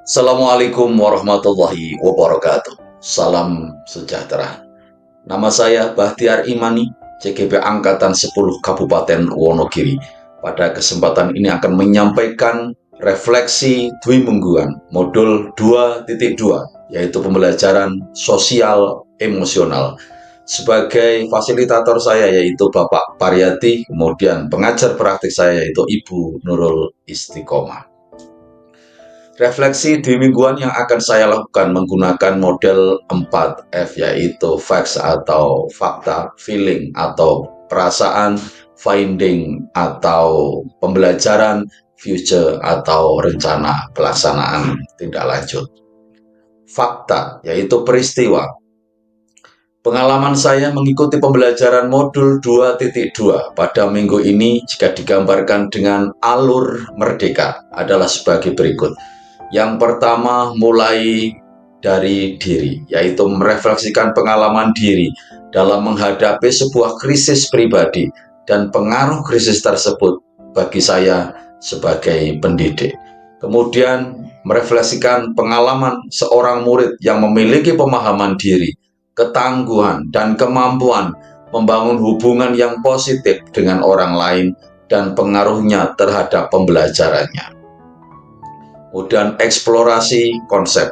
Assalamualaikum warahmatullahi wabarakatuh. Salam sejahtera. Nama saya Bahtiar Imani, CGP Angkatan 10 Kabupaten Wonogiri. Pada kesempatan ini akan menyampaikan refleksi dwi mingguan modul 2.2, yaitu pembelajaran sosial emosional. Sebagai fasilitator saya yaitu Bapak Pariyati, kemudian pengajar praktik saya yaitu Ibu Nurul Istiqomah. Refleksi di mingguan yang akan saya lakukan menggunakan model 4F, yaitu facts atau fakta, feeling atau perasaan, finding atau pembelajaran, future atau rencana pelaksanaan tindak lanjut. Fakta yaitu peristiwa. Pengalaman saya mengikuti pembelajaran modul 2.2 pada minggu ini jika digambarkan dengan alur merdeka adalah sebagai berikut. Yang pertama, mulai dari diri, yaitu merefleksikan pengalaman diri dalam menghadapi sebuah krisis pribadi dan pengaruh krisis tersebut bagi saya sebagai pendidik. Kemudian, merefleksikan pengalaman seorang murid yang memiliki pemahaman diri, ketangguhan, dan kemampuan membangun hubungan yang positif dengan orang lain dan pengaruhnya terhadap pembelajarannya. Kemudian eksplorasi konsep.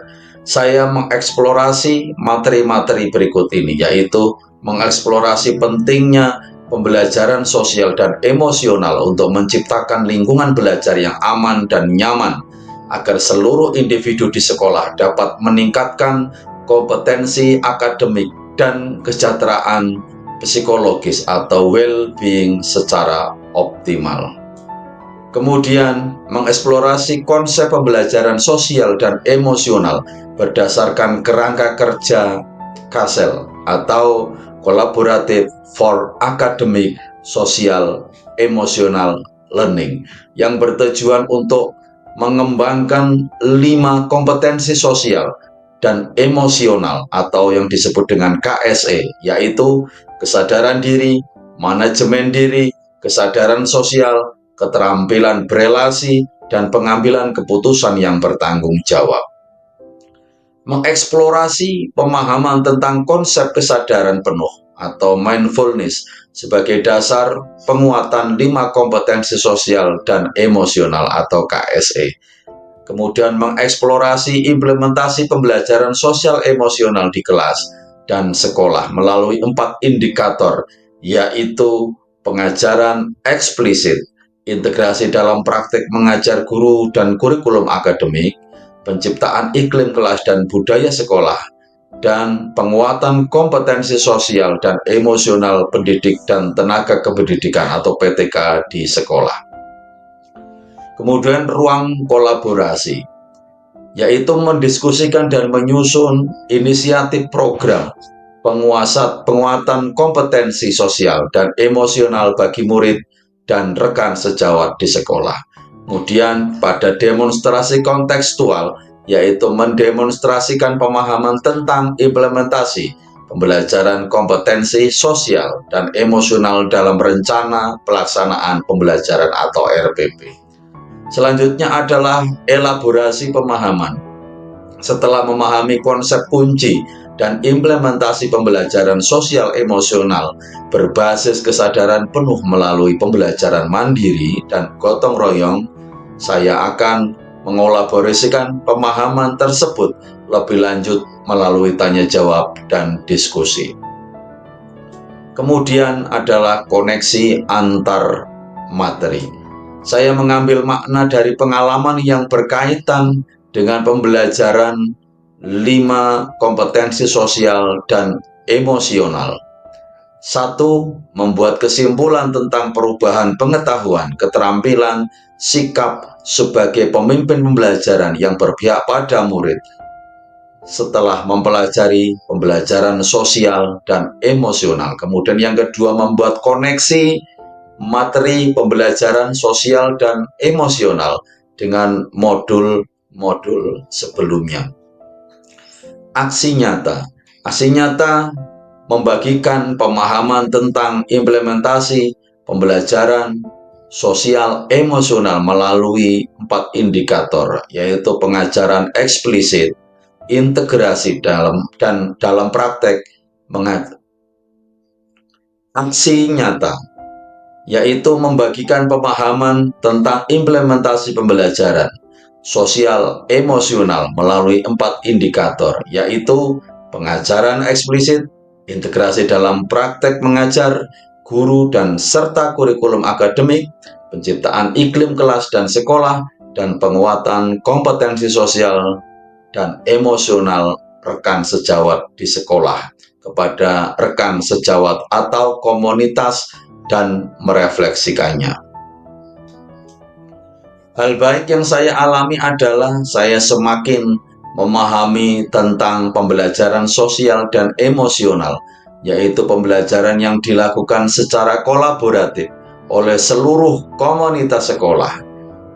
Saya mengeksplorasi materi-materi berikut ini, yaitu mengeksplorasi pentingnya pembelajaran sosial dan emosional untuk menciptakan lingkungan belajar yang aman dan nyaman, agar seluruh individu di sekolah dapat meningkatkan kompetensi akademik dan kesejahteraan psikologis atau well-being secara optimal. Kemudian, mengeksplorasi konsep pembelajaran sosial dan emosional berdasarkan kerangka kerja CASEL atau Collaborative for Academic Social Emotional Learning yang bertujuan untuk mengembangkan 5 kompetensi sosial dan emosional atau yang disebut dengan KSE, yaitu kesadaran diri, manajemen diri, kesadaran sosial, keterampilan berelasi, dan pengambilan keputusan yang bertanggung jawab. Mengeksplorasi pemahaman tentang konsep kesadaran penuh atau mindfulness sebagai dasar penguatan 5 kompetensi sosial dan emosional atau KSE. Kemudian mengeksplorasi implementasi pembelajaran sosial emosional di kelas dan sekolah melalui 4 indikator, yaitu pengajaran eksplisit, integrasi dalam praktik mengajar guru dan kurikulum akademik, penciptaan iklim kelas dan budaya sekolah, dan penguatan kompetensi sosial dan emosional pendidik dan tenaga kependidikan atau PTK di sekolah. Kemudian ruang kolaborasi, yaitu mendiskusikan dan menyusun inisiatif program penguatan kompetensi sosial dan emosional bagi murid dan rekan sejawat di sekolah. Kemudian pada demonstrasi kontekstual, yaitu mendemonstrasikan pemahaman tentang implementasi pembelajaran kompetensi sosial dan emosional dalam rencana pelaksanaan pembelajaran atau RPP. Selanjutnya adalah elaborasi pemahaman. Setelah memahami konsep kunci dan implementasi pembelajaran sosial emosional berbasis kesadaran penuh melalui pembelajaran mandiri dan gotong royong, saya akan mengolaborasikan pemahaman tersebut lebih lanjut melalui tanya jawab dan diskusi. Kemudian adalah koneksi antar materi. Saya mengambil makna dari pengalaman yang berkaitan dengan pembelajaran 5 kompetensi sosial dan emosional. 1. Membuat kesimpulan tentang perubahan pengetahuan, keterampilan, sikap sebagai pemimpin pembelajaran yang berpihak pada murid setelah mempelajari pembelajaran sosial dan emosional. Kemudian yang kedua, membuat koneksi materi pembelajaran sosial dan emosional dengan modul-modul sebelumnya. Aksi nyata. Aksi nyata membagikan pemahaman tentang implementasi pembelajaran sosial emosional melalui 4 indikator, yaitu pengajaran eksplisit, integrasi dalam praktek, aksi nyata, yaitu membagikan pemahaman tentang implementasi pembelajaran sosial emosional melalui 4 indikator, yaitu pengajaran eksplisit, integrasi dalam praktek mengajar, guru dan serta kurikulum akademik, penciptaan iklim kelas dan sekolah, dan penguatan kompetensi sosial dan emosional rekan sejawat di sekolah kepada rekan sejawat atau komunitas dan merefleksikannya. Hal baik yang saya alami adalah saya semakin memahami tentang pembelajaran sosial dan emosional, yaitu pembelajaran yang dilakukan secara kolaboratif oleh seluruh komunitas sekolah.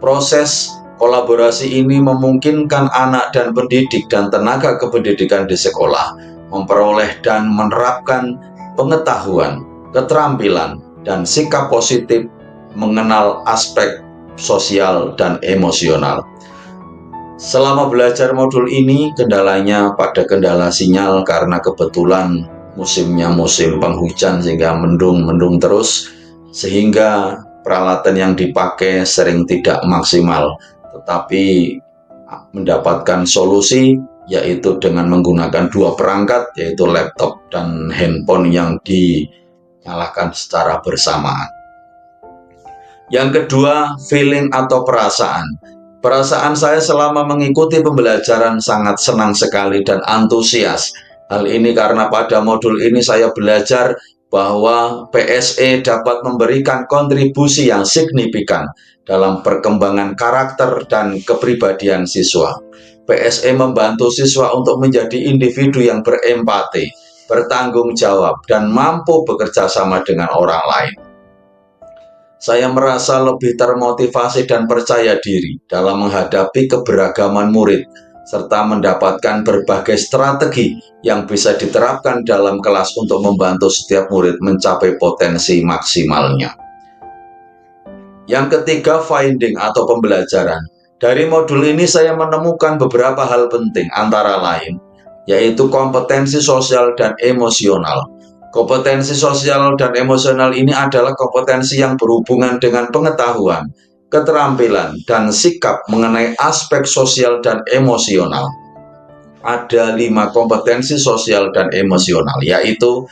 Proses kolaborasi ini memungkinkan anak dan pendidik dan tenaga kependidikan di sekolah memperoleh dan menerapkan pengetahuan, keterampilan, dan sikap positif mengenal aspek sosial dan emosional. Selama belajar modul ini, kendalanya pada kendala sinyal karena kebetulan musimnya musim penghujan sehingga mendung terus, sehingga peralatan yang dipakai sering tidak maksimal, tetapi mendapatkan solusi yaitu dengan menggunakan 2 perangkat, yaitu laptop dan handphone yang dinyalakan secara bersamaan. Yang kedua, feeling atau perasaan. Perasaan saya selama mengikuti pembelajaran sangat senang sekali dan antusias. Hal ini karena pada modul ini saya belajar bahwa PSE dapat memberikan kontribusi yang signifikan dalam perkembangan karakter dan kepribadian siswa. PSE membantu siswa untuk menjadi individu yang berempati, bertanggung jawab, dan mampu bekerja sama dengan orang lain. Saya merasa lebih termotivasi dan percaya diri dalam menghadapi keberagaman murid, serta mendapatkan berbagai strategi yang bisa diterapkan dalam kelas untuk membantu setiap murid mencapai potensi maksimalnya. Yang ketiga, finding atau pembelajaran. Dari modul ini saya menemukan beberapa hal penting, antara lain, yaitu kompetensi sosial dan emosional. Kompetensi sosial dan emosional ini adalah kompetensi yang berhubungan dengan pengetahuan, keterampilan, dan sikap mengenai aspek sosial dan emosional. Ada 5 kompetensi sosial dan emosional, yaitu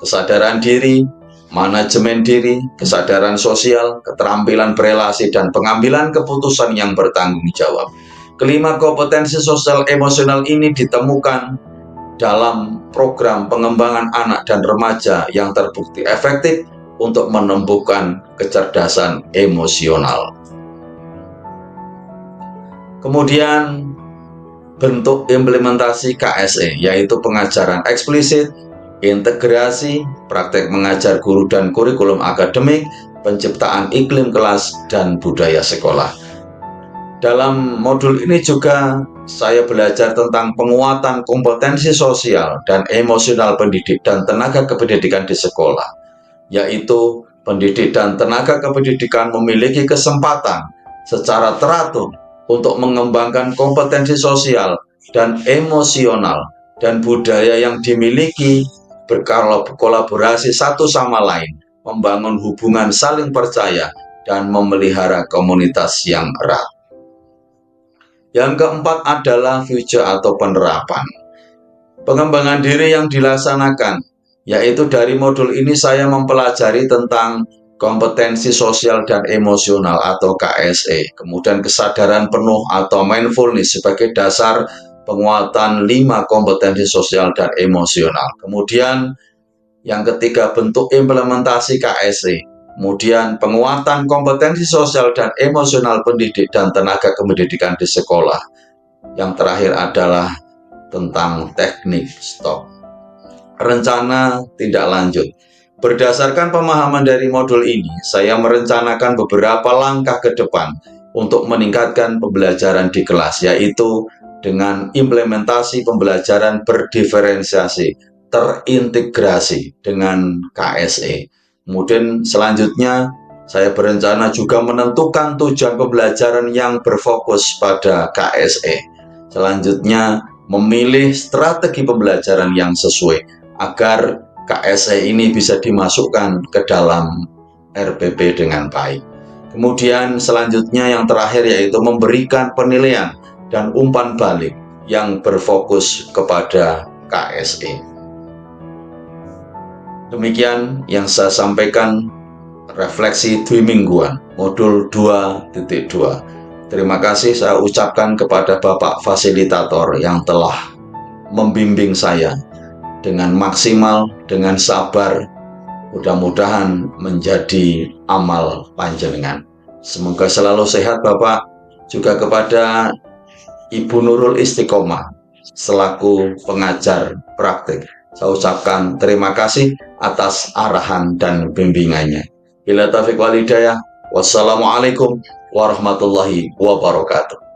kesadaran diri, manajemen diri, kesadaran sosial, keterampilan berelasi, dan pengambilan keputusan yang bertanggung jawab. Kelima kompetensi sosial emosional ini ditemukan dalam program pengembangan anak dan remaja yang terbukti efektif untuk menumbuhkan kecerdasan emosional. Kemudian bentuk implementasi KSE, yaitu pengajaran eksplisit, integrasi, praktek mengajar guru dan kurikulum akademik, penciptaan iklim kelas, dan budaya sekolah. Dalam modul ini juga saya belajar tentang penguatan kompetensi sosial dan emosional pendidik dan tenaga kependidikan di sekolah, yaitu pendidik dan tenaga kependidikan memiliki kesempatan secara teratur untuk mengembangkan kompetensi sosial dan emosional dan budaya yang dimiliki, berkolaborasi satu sama lain, membangun hubungan saling percaya, dan memelihara komunitas yang erat. Yang keempat adalah future atau penerapan. Pengembangan diri yang dilaksanakan, yaitu dari modul ini saya mempelajari tentang kompetensi sosial dan emosional atau KSE, kemudian kesadaran penuh atau mindfulness sebagai dasar penguatan 5 kompetensi sosial dan emosional. Kemudian yang ketiga, bentuk implementasi KSE. Kemudian penguatan kompetensi sosial dan emosional pendidik dan tenaga kependidikan di sekolah. Yang terakhir adalah tentang teknik stop. Rencana tindak lanjut. Berdasarkan pemahaman dari modul ini, saya merencanakan beberapa langkah ke depan untuk meningkatkan pembelajaran di kelas, yaitu dengan implementasi pembelajaran berdiferensiasi, terintegrasi dengan KSE. Kemudian selanjutnya Saya berencana juga menentukan tujuan pembelajaran yang berfokus pada KSE. Selanjutnya, memilih strategi pembelajaran yang sesuai agar KSE ini bisa dimasukkan ke dalam RPP dengan baik. Kemudian selanjutnya yang terakhir yaitu memberikan penilaian dan umpan balik yang berfokus kepada KSE. Demikian yang saya sampaikan refleksi dwi mingguan modul 2.2. Terima kasih saya ucapkan kepada Bapak Fasilitator yang telah membimbing saya dengan maksimal, dengan sabar. Mudah-mudahan menjadi amal panjenengan. Semoga selalu sehat Bapak, juga kepada Ibu Nurul Istiqomah selaku pengajar praktik. Saya ucapkan terima kasih atas arahan dan bimbingannya. Bila taufiq wal hidayah. Wassalamualaikum warahmatullahi wabarakatuh.